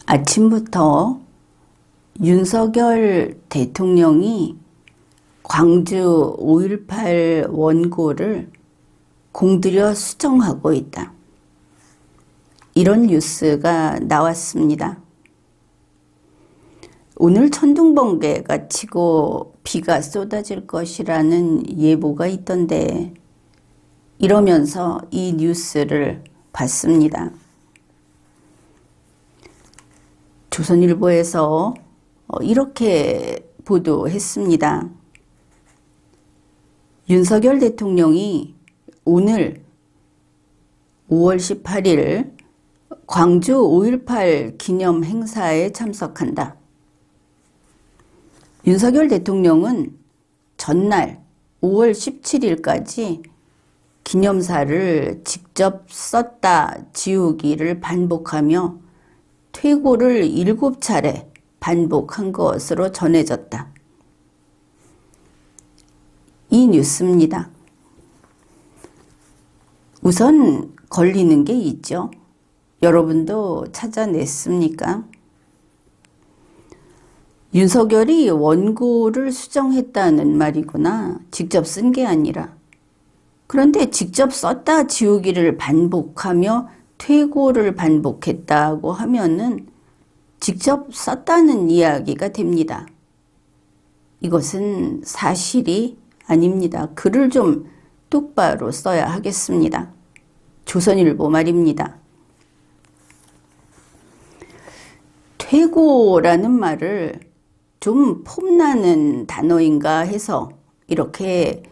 아침부터 윤석열 대통령이 광주 5.18 원고를 공들여 수정하고 있다. 이런 뉴스가 나왔습니다. 오늘 천둥번개가 치고 비가 쏟아질 것이라는 예보가 있던데 이러면서 이 뉴스를 봤습니다. 조선일보에서 이렇게 보도했습니다. 윤석열 대통령이 오늘 5월 18일 광주 5.18 기념 행사에 참석한다. 윤석열 대통령은 전날 5월 17일까지 기념사를 직접 썼다 지우기를 반복하며 퇴고를 7차례 반복한 것으로 전해졌다. 이 뉴스입니다. 우선 걸리는 게 있죠. 여러분도 찾아냈습니까? 윤석열이 원고를 수정했다는 말이구나. 직접 쓴 게 아니라. 그런데 직접 썼다 지우기를 반복하며 퇴고를 반복했다고 하면은 직접 썼다는 이야기가 됩니다. 이것은 사실이 아닙니다. 글을 좀 똑바로 써야 하겠습니다. 조선일보 말입니다. 퇴고라는 말을 좀 폼나는 단어인가 해서 이렇게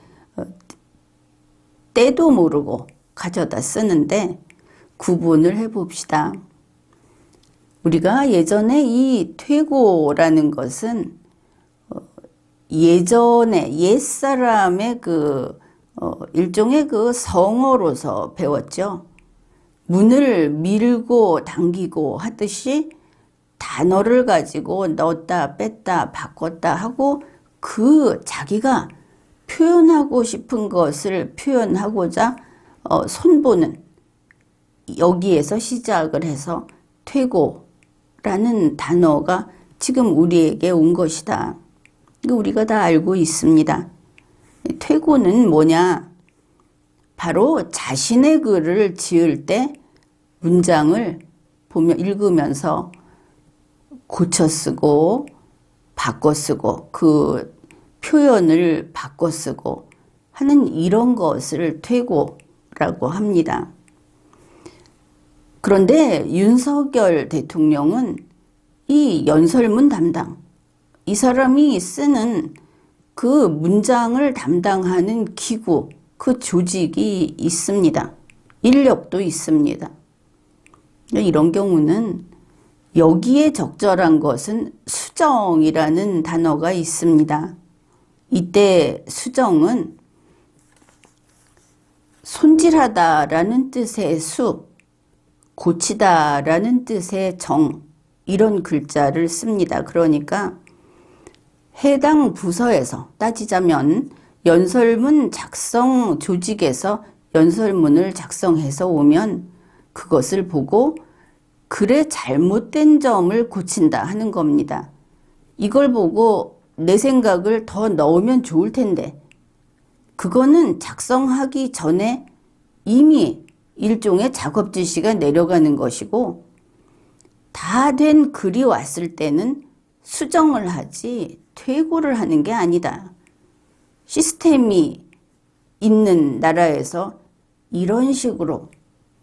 때도 모르고 가져다 쓰는데 구분을 해봅시다. 우리가 예전에 이 퇴고라는 것은 예전에 옛사람의 일종의 성어로서 배웠죠. 문을 밀고 당기고 하듯이 단어를 가지고 넣었다 뺐다 바꿨다 하고 자기가 표현하고 싶은 것을 표현하고자 손보는 여기에서 시작을 해서 퇴고라는 단어가 지금 우리에게 온 것이다. 이거 우리가 다 알고 있습니다. 퇴고는 뭐냐? 바로 자신의 글을 지을 때 문장을 읽으면서 고쳐 쓰고 바꿔 쓰고 그 표현을 바꿔 쓰고 하는 이런 것을 퇴고라고 합니다. 그런데 윤석열 대통령은 이 연설문 담당, 이 사람이 쓰는 그 문장을 담당하는 기구, 그 조직이 있습니다. 인력도 있습니다. 이런 경우는 여기에 적절한 것은 수정이라는 단어가 있습니다. 이때 수정은 손질하다라는 뜻의 수, 고치다라는 뜻의 정, 이런 글자를 씁니다. 그러니까 해당 부서에서 따지자면 연설문 작성 조직에서 연설문을 작성해서 오면 그것을 보고 글에 잘못된 점을 고친다 하는 겁니다. 이걸 보고 내 생각을 더 넣으면 좋을 텐데 그거는 작성하기 전에 이미 일종의 작업 지시가 내려가는 것이고 다 된 글이 왔을 때는 수정을 하지 퇴고를 하는 게 아니다. 시스템이 있는 나라에서 이런 식으로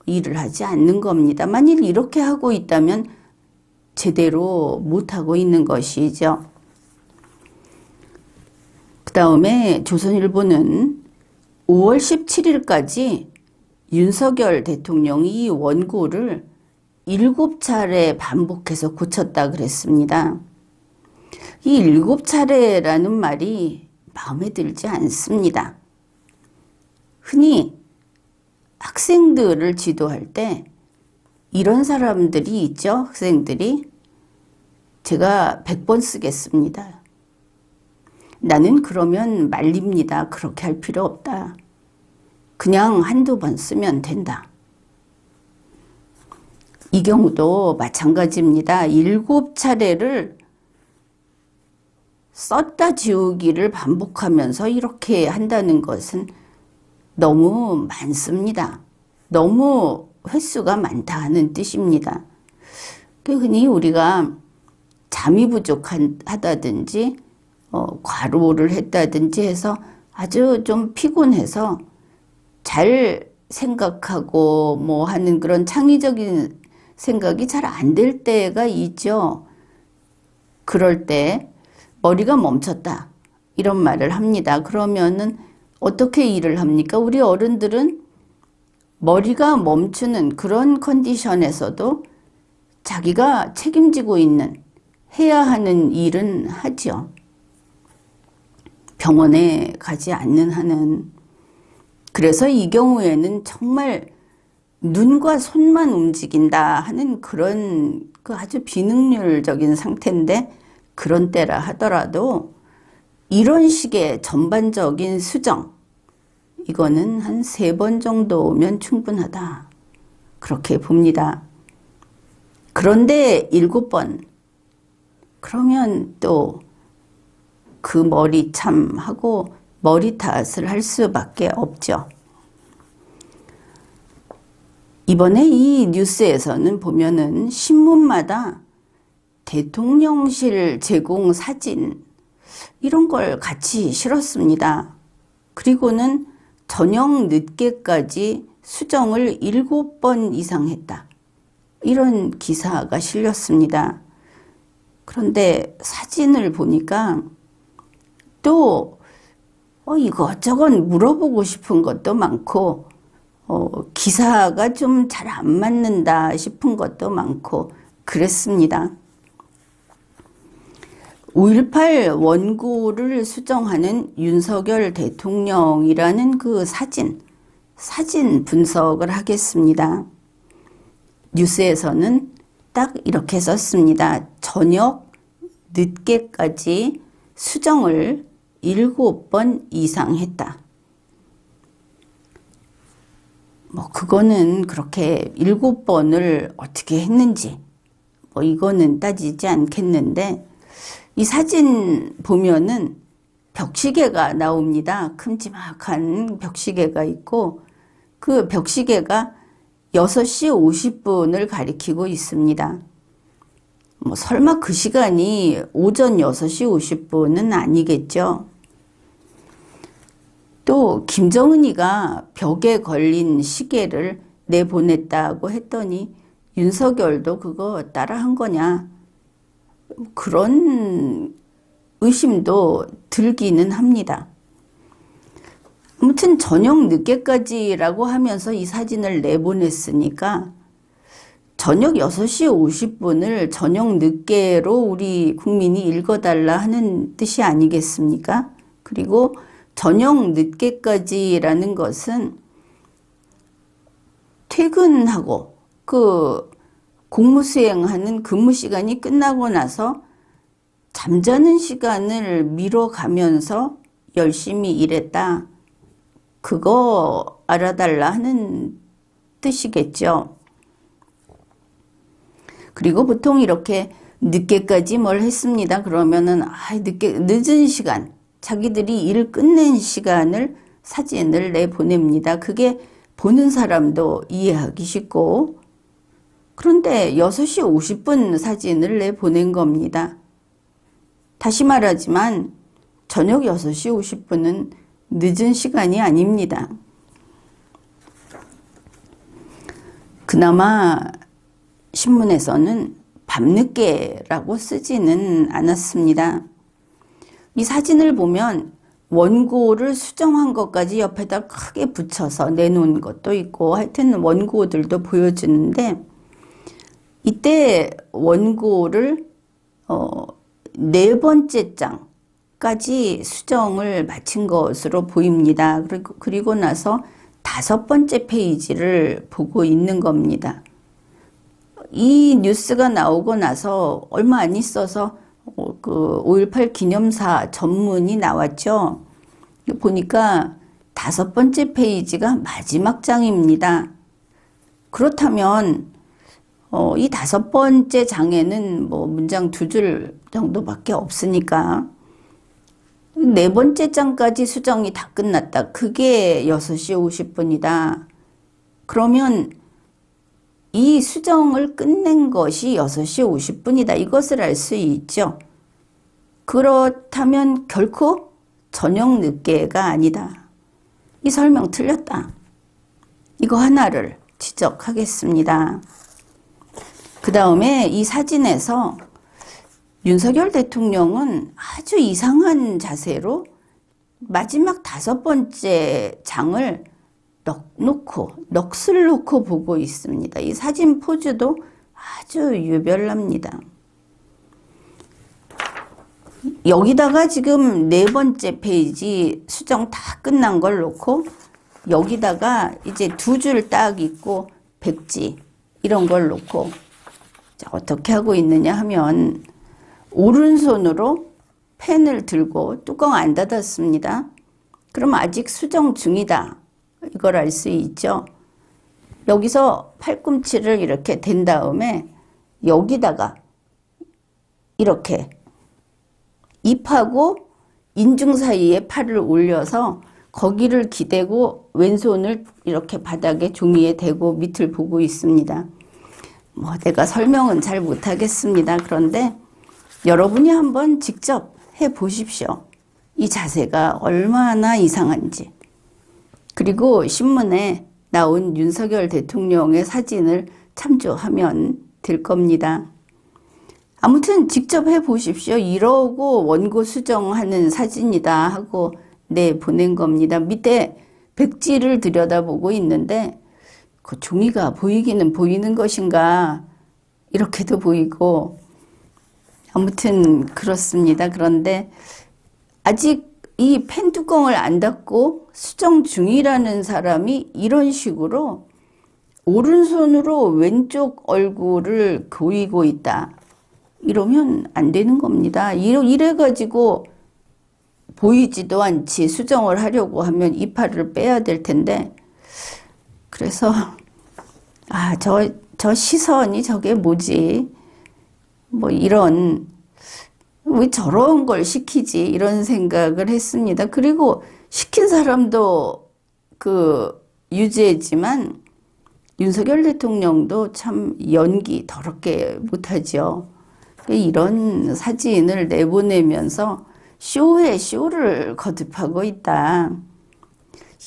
일을 하지 않는 겁니다. 만일 이렇게 하고 있다면 제대로 못하고 있는 것이죠. 그 다음에 조선일보는 5월 17일까지 윤석열 대통령이 이 원고를 7차례 반복해서 고쳤다 그랬습니다. 이 7차례라는 말이 마음에 들지 않습니다. 흔히 학생들을 지도할 때 이런 사람들이 있죠. 학생들이 제가 100번 쓰겠습니다. 나는 그러면 말립니다. 그렇게 할 필요 없다. 그냥 한두 번 쓰면 된다. 이 경우도 마찬가지입니다. 7차례를 썼다 지우기를 반복하면서 이렇게 한다는 것은 너무 많습니다. 너무 횟수가 많다는 뜻입니다. 흔히 우리가 잠이 부족하다든지 과로를 했다든지 해서 아주 좀 피곤해서 잘 생각하고 뭐 하는 그런 창의적인 생각이 잘 안 될 때가 있죠. 그럴 때 머리가 멈췄다 이런 말을 합니다. 그러면은 어떻게 일을 합니까? 우리 어른들은 머리가 멈추는 그런 컨디션에서도 자기가 책임지고 있는 해야 하는 일은 하죠. 병원에 가지 않는 한은. 그래서 이 경우에는 정말 눈과 손만 움직인다 하는 그런 아주 비능률적인 상태인데, 그런 때라 하더라도 이런 식의 전반적인 수정, 이거는 한 3번 정도면 충분하다 그렇게 봅니다. 그런데 7번 그러면 또 그 머리 참 하고 머리 탓을 할 수밖에 없죠. 이번에 이 뉴스에서는 보면은 신문마다 대통령실 제공 사진 이런 걸 같이 실었습니다. 그리고는 저녁 늦게까지 수정을 7번 이상 했다. 이런 기사가 실렸습니다. 그런데 사진을 보니까 또 이것저것 물어보고 싶은 것도 많고 기사가 좀 잘 안 맞는다 싶은 것도 많고 그랬습니다. 5.18 원고를 수정하는 윤석열 대통령이라는 그 사진 분석을 하겠습니다. 뉴스에서는 딱 이렇게 썼습니다. 저녁 늦게까지 수정을 7번 이상 했다. 그거는 그렇게 7번을 어떻게 했는지 이거는 따지지 않겠는데, 이 사진 보면은 벽시계가 나옵니다. 큼지막한 벽시계가 있고 그 벽시계가 6시 50분을 가리키고 있습니다. 설마 그 시간이 오전 6시 50분은 아니겠죠. 또 김정은이가 벽에 걸린 시계를 내보냈다고 했더니 윤석열도 그거 따라한 거냐, 그런 의심도 들기는 합니다. 아무튼 저녁 늦게까지라고 하면서 이 사진을 내보냈으니까 저녁 6시 50분을 저녁 늦게로 우리 국민이 읽어달라 하는 뜻이 아니겠습니까? 그리고 저녁 늦게까지라는 것은 퇴근하고 그 공무 수행하는 근무 시간이 끝나고 나서 잠자는 시간을 미뤄가면서 열심히 일했다, 그거 알아달라 하는 뜻이겠죠. 그리고 보통 이렇게 늦게까지 뭘 했습니다 그러면은 늦은 시간, 자기들이 일을 끝낸 시간을 사진을 내보냅니다. 그게 보는 사람도 이해하기 쉽고, 그런데 6시 50분 사진을 내보낸 겁니다. 다시 말하지만 저녁 6시 50분은 늦은 시간이 아닙니다. 그나마 신문에서는 밤늦게라고 쓰지는 않았습니다. 이 사진을 보면 원고를 수정한 것까지 옆에다 크게 붙여서 내놓은 것도 있고, 하여튼 원고들도 보여주는데, 이때 원고를 4번째 장까지 수정을 마친 것으로 보입니다. 그리고 나서 5번째 페이지를 보고 있는 겁니다. 이 뉴스가 나오고 나서 얼마 안 있어서 그 5.18 기념사 전문이 나왔죠. 보니까 5번째 페이지가 마지막 장입니다. 그렇다면 이 다섯 번째 장에는 뭐 문장 두 줄 정도밖에 없으니까 네 번째 장까지 수정이 다 끝났다. 그게 6시 50분이다. 그러면 이 수정을 끝낸 것이 6시 50분이다. 이것을 알 수 있죠. 그렇다면 결코 저녁 늦게가 아니다. 이 설명 틀렸다. 이거 하나를 지적하겠습니다. 그 다음에 이 사진에서 윤석열 대통령은 아주 이상한 자세로 마지막 다섯 번째 장을 넋을 놓고 보고 있습니다. 이 사진 포즈도 아주 유별납니다. 여기다가 지금 네 번째 페이지 수정 다 끝난 걸 놓고 여기다가 이제 두 줄 딱 있고 백지 이런 걸 놓고 자, 어떻게 하고 있느냐 하면 오른손으로 펜을 들고 뚜껑 안 닫았습니다. 그럼 아직 수정 중이다. 이걸 알 수 있죠. 여기서 팔꿈치를 이렇게 댄 다음에 여기다가 이렇게 입하고 인중 사이에 팔을 올려서 거기를 기대고 왼손을 이렇게 바닥에 종이에 대고 밑을 보고 있습니다. 뭐 내가 설명은 잘 못하겠습니다. 그런데 여러분이 한번 직접 해 보십시오. 이 자세가 얼마나 이상한지. 그리고 신문에 나온 윤석열 대통령의 사진을 참조하면 될 겁니다. 아무튼 직접 해 보십시오. 이러고 원고 수정하는 사진이다 하고 보낸 겁니다. 밑에 백지를 들여다보고 있는데 그 종이가 보이기는 보이는 것인가 이렇게도 보이고 아무튼 그렇습니다. 그런데 아직 이 펜 뚜껑을 안 닫고 수정 중이라는 사람이 이런 식으로 오른손으로 왼쪽 얼굴을 보이고 있다. 이러면 안 되는 겁니다. 이래가지고 보이지도 않지 수정을 하려고 하면 이빨을 빼야 될 텐데 그래서 저 시선이 저게 뭐지? 뭐 이런 왜 저런 걸 시키지? 이런 생각을 했습니다. 그리고 시킨 사람도 그 유죄지만 윤석열 대통령도 참 연기 더럽게 못하죠. 이런 사진을 내보내면서 쇼에 쇼를 거듭하고 있다.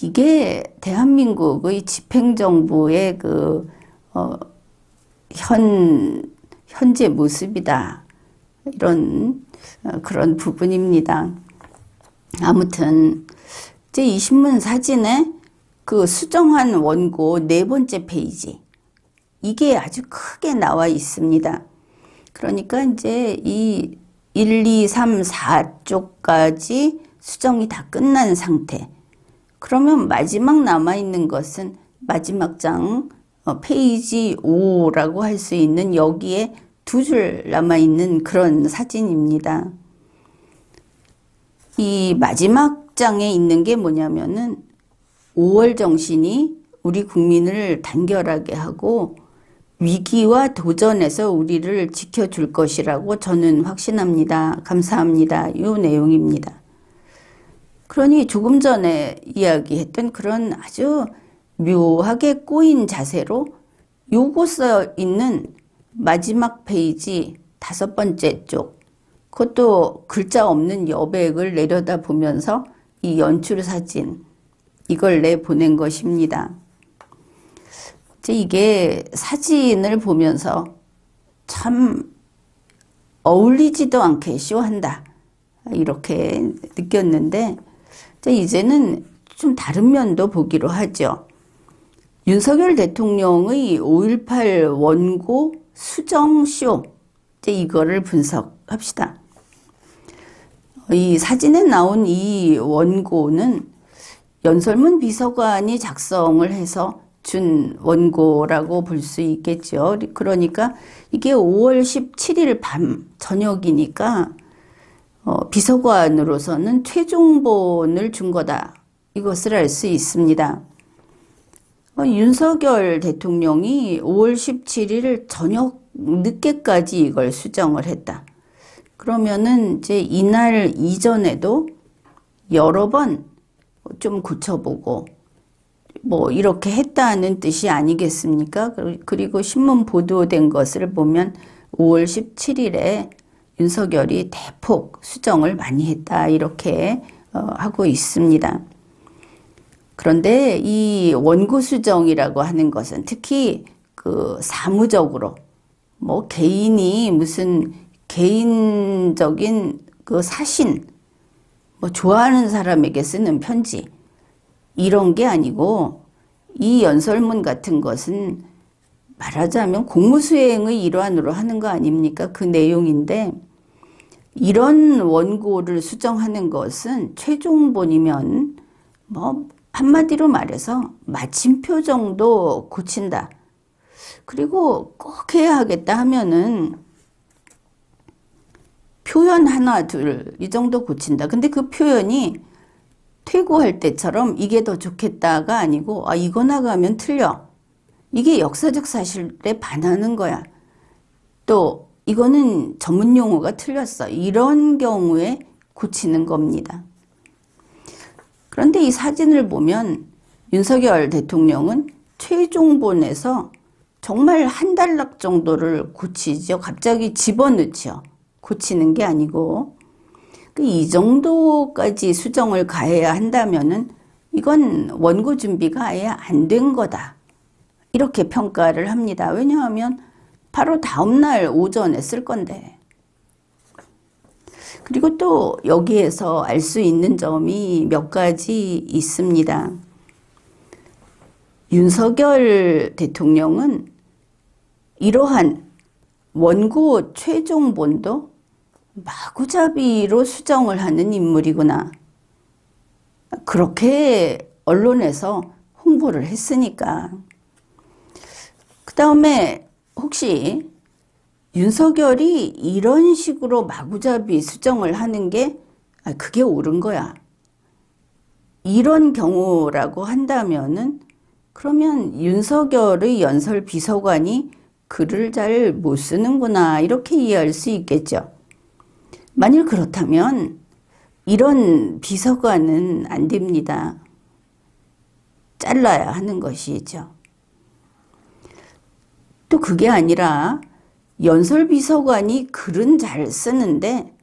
이게 대한민국의 집행정부의 현재 모습이다. 이런 그런 부분입니다. 아무튼 이제 이 신문 사진에 그 수정한 원고 네 번째 페이지 이게 아주 크게 나와 있습니다. 그러니까 이제 이 1, 2, 3, 4쪽까지 수정이 다 끝난 상태. 그러면 마지막 남아있는 것은 마지막 장 페이지 5라고 할 수 있는 여기에 두 줄 남아있는 그런 사진입니다. 이 마지막 장에 있는 게 뭐냐면은 5월 정신이 우리 국민을 단결하게 하고 위기와 도전에서 우리를 지켜줄 것이라고 저는 확신합니다. 감사합니다. 이 내용입니다. 그러니 조금 전에 이야기했던 그런 아주 묘하게 꼬인 자세로 요거 써 있는 마지막 페이지 다섯 번째 쪽 그것도 글자 없는 여백을 내려다보면서 이 연출 사진 이걸 내보낸 것입니다. 이게 사진을 보면서 참 어울리지도 않게 쇼한다 이렇게 느꼈는데 이제는 좀 다른 면도 보기로 하죠. 윤석열 대통령의 5.18 원고 수정쇼 이거를 분석합시다. 이 사진에 나온 이 원고는 연설문 비서관이 작성을 해서 준 원고라고 볼 수 있겠죠. 그러니까 이게 5월 17일 밤 저녁이니까 비서관으로서는 최종본을 준 거다. 이것을 알 수 있습니다. 윤석열 대통령이 5월 17일 저녁 늦게까지 이걸 수정을 했다. 그러면은 이제 이날 이전에도 여러 번 좀 고쳐보고 뭐 이렇게 했다는 뜻이 아니겠습니까? 그리고 신문 보도된 것을 보면 5월 17일에 윤석열이 대폭 수정을 많이 했다 이렇게 하고 있습니다. 그런데 이 원고 수정이라고 하는 것은 특히 그 사무적으로 뭐 개인이 무슨 개인적인 그 사신 뭐 좋아하는 사람에게 쓰는 편지 이런 게 아니고 이 연설문 같은 것은 말하자면 공무수행의 일환으로 하는 거 아닙니까? 그 내용인데 이런 원고를 수정하는 것은 최종본이면 뭐 한마디로 말해서 마침표 정도 고친다. 그리고 꼭 해야 하겠다 하면은 표현 하나 둘 이 정도 고친다. 근데 그 표현이 퇴고할 때처럼 이게 더 좋겠다가 아니고 이거 나가면 틀려. 이게 역사적 사실에 반하는 거야. 또 이거는 전문 용어가 틀렸어. 이런 경우에 고치는 겁니다. 그런데 이 사진을 보면 윤석열 대통령은 최종본에서 정말 한 단락 정도를 고치죠. 갑자기 집어넣죠. 고치는 게 아니고 이 정도까지 수정을 가해야 한다면은 이건 원고 준비가 아예 안 된 거다. 이렇게 평가를 합니다. 왜냐하면 바로 다음날 오전에 쓸 건데. 그리고 또 여기에서 알 수 있는 점이 몇 가지 있습니다. 윤석열 대통령은 이러한 원고 최종본도 마구잡이로 수정을 하는 인물이구나. 그렇게 언론에서 홍보를 했으니까. 그 다음에 혹시 윤석열이 이런 식으로 마구잡이 수정을 하는 게 그게 옳은 거야. 이런 경우라고 한다면은 그러면 윤석열의 연설 비서관이 글을 잘 못 쓰는구나 이렇게 이해할 수 있겠죠. 만일 그렇다면 이런 비서관은 안 됩니다. 잘라야 하는 것이죠. 또 그게 아니라 연설 비서관이 글은 잘 쓰는데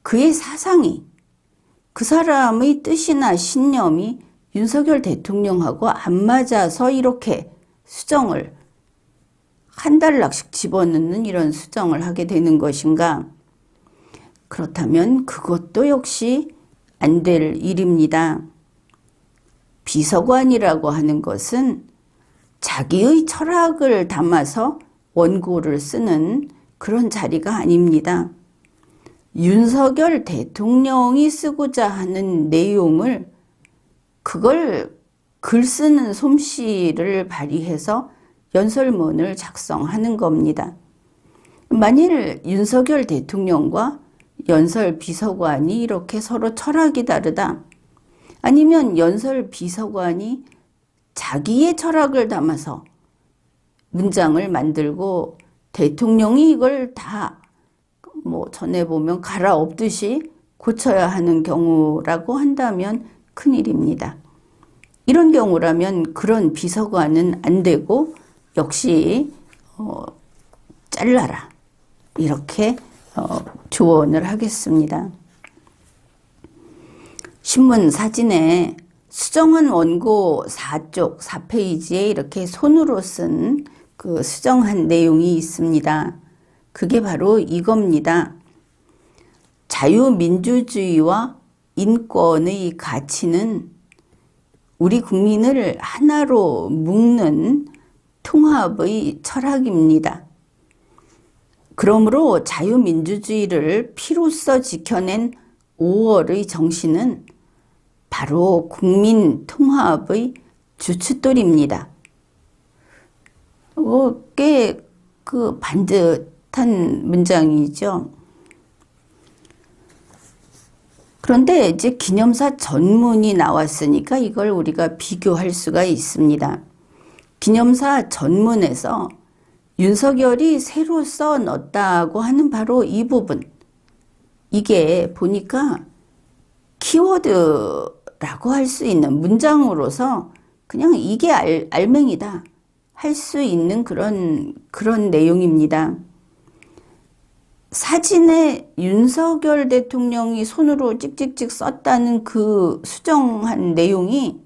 그의 사상이 그 사람의 뜻이나 신념이 윤석열 대통령하고 안 맞아서 이렇게 수정을 한 단락씩 집어넣는 이런 수정을 하게 되는 것인가? 그렇다면 그것도 역시 안 될 일입니다. 비서관이라고 하는 것은 자기의 철학을 담아서 원고를 쓰는 그런 자리가 아닙니다. 윤석열 대통령이 쓰고자 하는 내용을 그걸 글 쓰는 솜씨를 발휘해서 연설문을 작성하는 겁니다. 만일 윤석열 대통령과 연설 비서관이 이렇게 서로 철학이 다르다. 아니면 연설 비서관이 자기의 철학을 담아서 문장을 만들고 대통령이 이걸 다 뭐 전에 보면 갈아엎듯이 고쳐야 하는 경우라고 한다면 큰일입니다. 이런 경우라면 그런 비서관은 안 되고 역시 잘라라. 이렇게 조언을 하겠습니다. 신문 사진에 수정한 원고 4쪽 4페이지에 이렇게 손으로 쓴 그 수정한 내용이 있습니다. 그게 바로 이겁니다. 자유민주주의와 인권의 가치는 우리 국민을 하나로 묶는 통합의 철학입니다. 그러므로 자유민주주의를 피로써 지켜낸 5월의 정신은 바로 국민 통합의 주춧돌입니다. 꽤 반듯한 문장이죠. 그런데 이제 기념사 전문이 나왔으니까 이걸 우리가 비교할 수가 있습니다. 기념사 전문에서 윤석열이 새로 써 넣었다고 하는 바로 이 부분. 이게 보니까 키워드라고 할 수 있는 문장으로서 그냥 이게 알맹이다 할 수 있는 그런 내용입니다. 사진에 윤석열 대통령이 손으로 찍찍찍 썼다는 그 수정한 내용이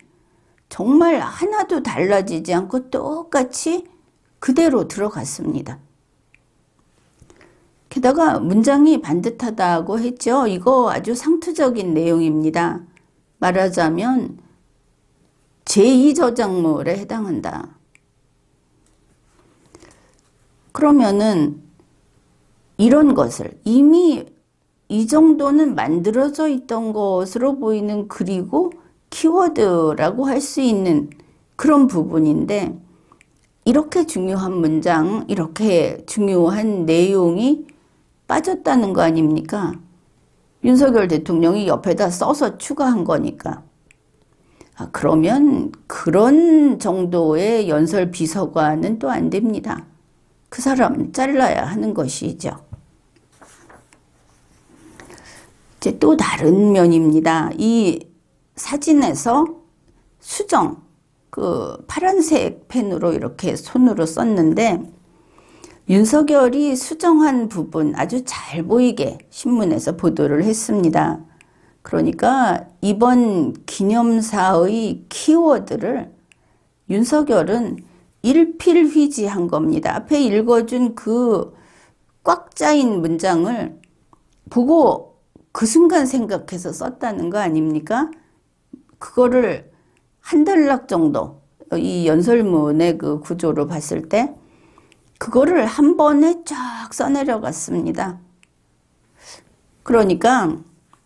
정말 하나도 달라지지 않고 똑같이 그대로 들어갔습니다. 게다가 문장이 반듯하다고 했죠. 이거 아주 상투적인 내용입니다. 말하자면 제2저작물에 해당한다. 그러면은 이런 것을 이미 이 정도는 만들어져 있던 것으로 보이는, 그리고 키워드라고 할 수 있는 그런 부분인데, 이렇게 중요한 문장, 이렇게 중요한 내용이 빠졌다는 거 아닙니까? 윤석열 대통령이 옆에다 써서 추가한 거니까. 그러면 그런 정도의 연설 비서관은 또 안 됩니다. 그 사람 잘라야 하는 것이죠. 이제 또 다른 면입니다. 이 사진에서 수정, 그 파란색 펜으로 이렇게 손으로 썼는데, 윤석열이 수정한 부분 아주 잘 보이게 신문에서 보도를 했습니다. 그러니까 이번 기념사의 키워드를 윤석열은 일필휘지한 겁니다. 앞에 읽어준 그 꽉 짜인 문장을 보고 그 순간 생각해서 썼다는 거 아닙니까? 그거를 한 단락 정도, 이 연설문의 그 구조로 봤을 때 그거를 한 번에 쫙 써내려갔습니다. 그러니까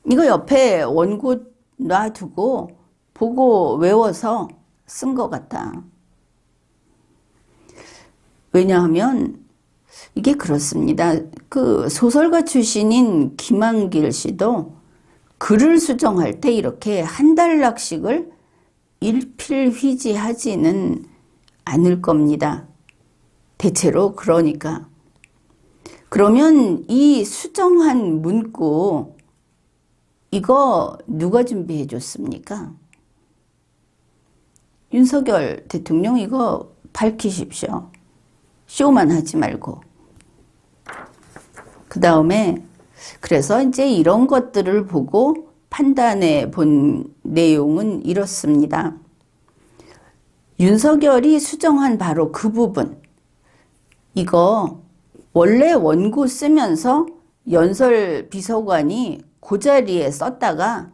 이거 옆에 원고 놔두고 보고 외워서 쓴 것 같다. 왜냐하면 이게 그렇습니다. 그 소설가 출신인 김한길 씨도 글을 수정할 때 이렇게 한 단락씩을 일필휘지하지는 않을 겁니다. 대체로 그러니까. 그러면 이 수정한 문구, 이거 누가 준비해 줬습니까? 윤석열 대통령 이거 밝히십시오. 쇼만 하지 말고. 그 다음에 그래서 이제 이런 것들을 보고 판단해 본 내용은 이렇습니다. 윤석열이 수정한 바로 그 부분, 이거 원래 원고 쓰면서 연설 비서관이 그 자리에 썼다가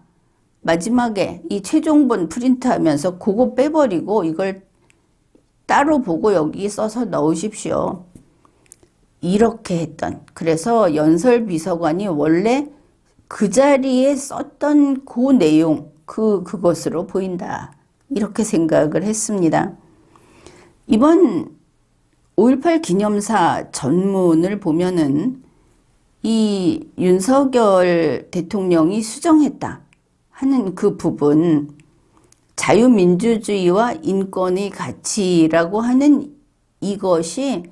마지막에 이 최종본 프린트하면서 그거 빼버리고 이걸 따로 보고 여기 써서 넣으십시오. 이렇게 했던, 그래서 연설 비서관이 원래 그 자리에 썼던 그 내용, 그것으로 보인다. 이렇게 생각을 했습니다. 이번 5.18 기념사 전문을 보면은 이 윤석열 대통령이 수정했다 하는 그 부분, 자유민주주의와 인권의 가치라고 하는 이것이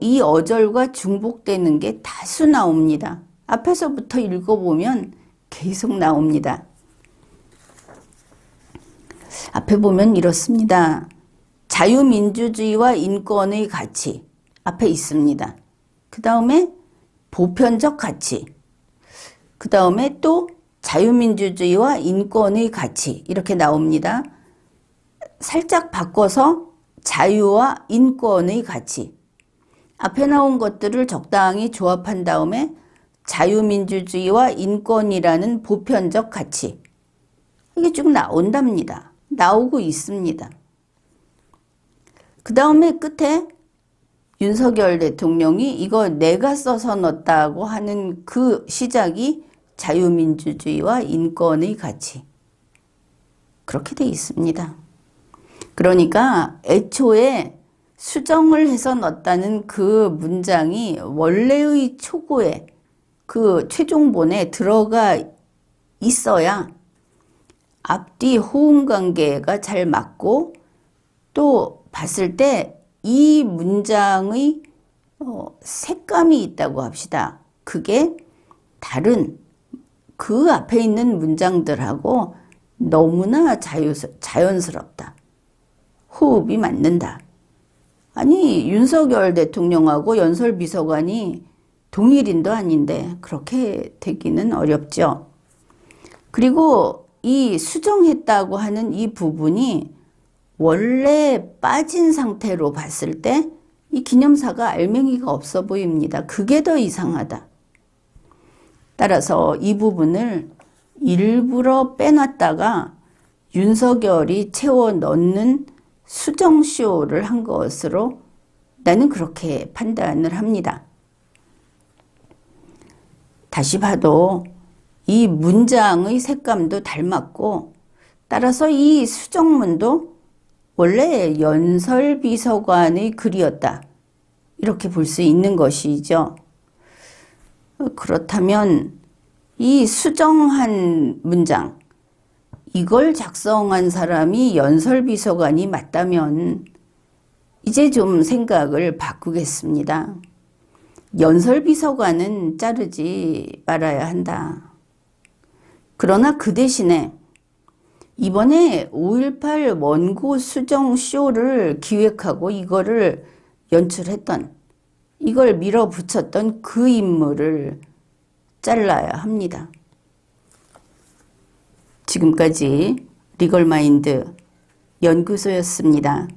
이 어절과 중복되는 게 다수 나옵니다. 앞에서부터 읽어보면 계속 나옵니다. 앞에 보면 이렇습니다. 자유민주주의와 인권의 가치 앞에 있습니다. 그 다음에 보편적 가치, 그 다음에 또 자유민주주의와 인권의 가치 이렇게 나옵니다. 살짝 바꿔서 자유와 인권의 가치, 앞에 나온 것들을 적당히 조합한 다음에 자유민주주의와 인권이라는 보편적 가치, 이게 쭉 나온답니다. 나오고 있습니다. 그 다음에 끝에 윤석열 대통령이 이거 내가 써서 넣었다고 하는 그 시작이 자유민주주의와 인권의 가치, 그렇게 돼 있습니다. 그러니까 애초에 수정을 해서 넣었다는 그 문장이 원래의 초고에 그 최종본에 들어가 있어야 앞뒤 호응 관계가 잘 맞고 또 봤을 때 이 문장의 색감이 있다고 합시다. 그게 다른 그 앞에 있는 문장들하고 너무나 자연스럽다. 호흡이 맞는다. 아니, 윤석열 대통령하고 연설비서관이 동일인도 아닌데 그렇게 되기는 어렵죠. 그리고 이 수정했다고 하는 이 부분이 원래 빠진 상태로 봤을 때 이 기념사가 알맹이가 없어 보입니다. 그게 더 이상하다. 따라서 이 부분을 일부러 빼놨다가 윤석열이 채워 넣는 수정쇼를 한 것으로 나는 그렇게 판단을 합니다. 다시 봐도 이 문장의 색감도 닮았고 따라서 이 수정문도 원래 연설비서관의 글이었다. 이렇게 볼 수 있는 것이죠. 그렇다면 이 수정한 문장, 이걸 작성한 사람이 연설비서관이 맞다면 이제 좀 생각을 바꾸겠습니다. 연설비서관은 자르지 말아야 한다. 그러나 그 대신에 이번에 5.18 원고 수정 쇼를 기획하고 이거를 연출했던, 이걸 밀어붙였던 그 인물을 잘라야 합니다. 지금까지 리걸마인드 연구소였습니다.